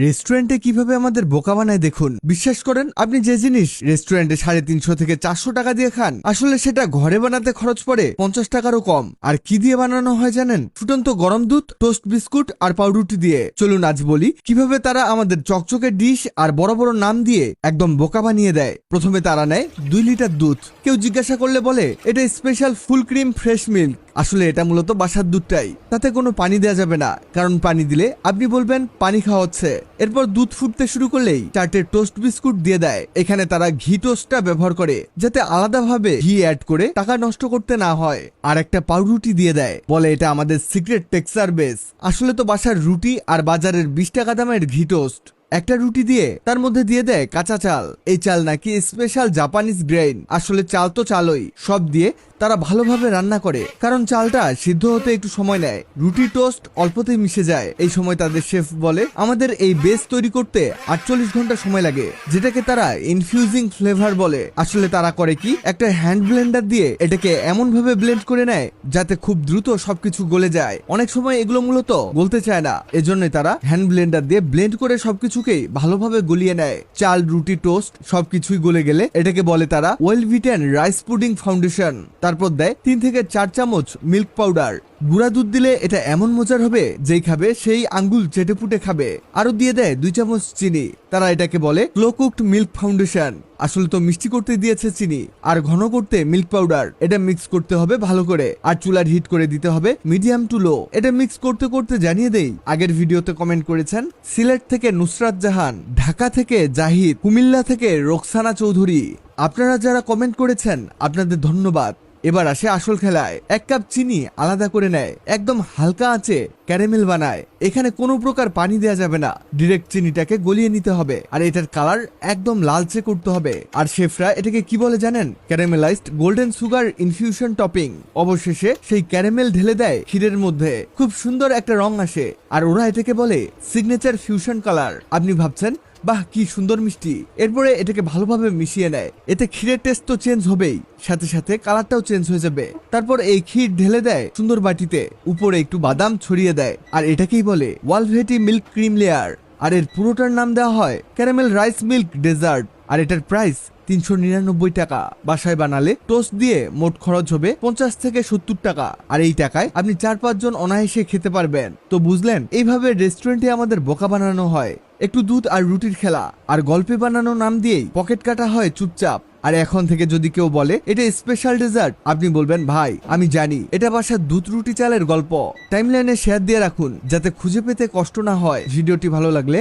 রেস্টুরেন্টে কিভাবে আমাদের বোকা বানায় দেখুন। বিশ্বাস করেন, আপনি যে জিনিস রেস্টুরেন্টে 350 থেকে 400 টাকা দিয়ে খান, আসলে সেটা ঘরে বানাতে খরচ পড়ে 50 টাকারও কম। আর কি দিয়ে বানানো হয় জানেন? ফুটন্ত গরম দুধ, টোস্ট বিস্কুট আর পাউরুটি দিয়ে। চলুন আজ বলি কিভাবে তারা আমাদের চকচকে ডিশ আর বড় বড় নাম দিয়ে একদম বোকা বানিয়ে দেয়। প্রথমে তারা নেয় 2 লিটার দুধ। কেউ জিজ্ঞাসা করলে বলে এটা special full cream fresh milk. আসলে এটা মূলত বাসার দুধটাই, তাতে কোনো পানি দেওয়া যাবে না, কারণ পানি দিলে আপনি বলবেন পানি খাওয়া হচ্ছে। এরপর দুধ ফুটতে শুরু করলেই 4টে টোস্ট বিস্কুট দিয়ে দেয়। এখানে তারা ঘি টোস্টটা ব্যবহার করে, যাতে আলাদাভাবে ঘি অ্যাড করে টাকা নষ্ট করতে না হয়। আর একটা পাউরুটি দিয়ে দেয়, বলে এটা আমাদের সিক্রেট টেক্সচার বেস। আসলে তো বাসার রুটি আর বাজারের 20 টাকা দামের ঘি টোস্ট। একটা রুটি দিয়ে তার মধ্যে দিয়ে দেয় কাঁচা চাল। এই চাল নাকি স্পেশাল জাপানিজ গ্রেইন। আসলে চাল তো চালই, সব দিয়ে তারা ভালোভাবে রান্না করে, কারণ চালটা সিদ্ধ হতে একটু সময় নেয়। রুটি টোস্ট অল্পতেই মিশে যায়। এই সময় তাদের শেফ বলে আমাদের এই বেস তৈরি করতে 48 ঘন্টা সময় লাগে, যেটাকে তারা ইনফিউজিং ফ্লেভার বলে। আসলে তারা করে কি, একটা হ্যান্ড ব্লেন্ডার দিয়ে এটাকে এমন ভাবে ব্লেন্ড করে নেয় যাতে খুব দ্রুত সবকিছু গলে যায়। অনেক সময় এগুলো মূলত গলতে চায় না, এজন্যই তারা হ্যান্ড ব্লেন্ডার দিয়ে ব্লেন্ড করে সবকিছুকেই ভালোভাবে গলিয়ে নেয়। চাল, রুটি, টোস্ট সবকিছুই গলে গেলে এটাকে বলে তারা well beaten rice pudding foundation. তারপর দেয় 3 থেকে 4 চামচ মিল্ক পাউডার। গুঁড়া দুধ দিলে এটা এমন মজার হবে, যেই খাবে সেই আঙ্গুল চেটে পুটে খাবে। আরো দিয়ে দেয় 2 চামচ চিনি। তারা এটাকে বলে স্লো কুকড মিল্ক ফাউন্ডেশন। আসলে তো মিষ্টি করতে দিয়েছে চিনি, আর ঘন করতে মিল্ক পাউডার। এটা মিক্স করতে হবে ভালো করে, আর চুলার হিট করে দিতে হবে মিডিয়াম টু লো। এটা মিক্স করতে করতে জানিয়ে দেই, আগের ভিডিওতে কমেন্ট করেছেন সিলেট থেকে নুসরাত জাহান, ঢাকা থেকে জাহিদ, কুমিল্লা থেকে রোকসানা চৌধুরী। আপনারা যারা কমেন্ট করেছেন আপনাদের ধন্যবাদ। এবার আসে আসল খেলায়। 1 কাপ চিনি আলাদা করে নেয়, একদম হালকা আঁচে ক্যারামেল বানায়। এখানে কোনো প্রকার পানি দেওয়া যাবে না, ডিরেক্ট চিনিটাকে গলিয়ে নিতে হবে। আর এটার কালার একদম লালচে করতে হবে। আর শেফরা এটাকে কি বলে জানেন? Caramelised golden sugar infusion topping. অবশেষে সেই ক্যারামেল ঢেলে দেয় ক্ষীরের মধ্যে, খুব সুন্দর একটা রং আসে। আর ওরা এটাকে বলে সিগনেচার ফিউশন কালার। আপনি ভাবছেন বাহ কি সুন্দর মিষ্টি। এরপরে এটাকে ভালোভাবে মিশিয়ে নেয়। এতে ক্ষীরের টেস্ট তো চেঞ্জ হবেই, সাথে সাথে কালারটাও চেঞ্জ হয়ে যাবে। তারপর এই ক্ষীর ঢেলে দেয় সুন্দর বাটিতে, উপরে একটু বাদাম ছড়িয়ে দেয়। আর এটাকেই বলে ওয়ালভেটি মিল্ক ক্রিম লেয়ার। আর এর পুরোটার নাম দেওয়া হয় ক্যারামেল রাইস মিল্ক ডেজার্ট। আর এটার প্রাইস 399 টাকা। বাসায় বানালে টোস্ট দিয়ে মোট খরচ হবে 50 থেকে 70 টাকা। আর এই টাকায় আপনি 4-5 জন অনায়াসে খেতে পারবেন। তো বুঝলেন, এইভাবে রেস্টুরেন্টে আমাদের বোকা বানানো হয়। একটু দুধ আর রুটির খেলা আর গল্পে বানানো নাম দিয়েই পকেট কাটা হয় চুপচাপ। আর এখন থেকে যদি কেউ বলে এটা স্পেশাল ডেজার্ট, আপনি বলবেন ভাই আমি জানি এটা বাসার দুধ রুটি চালের গল্প। টাইমলাইনে শেয়ার দিয়ে রাখুন যাতে খুঁজে পেতে কষ্ট না হয়। ভিডিওটি ভালো লাগলে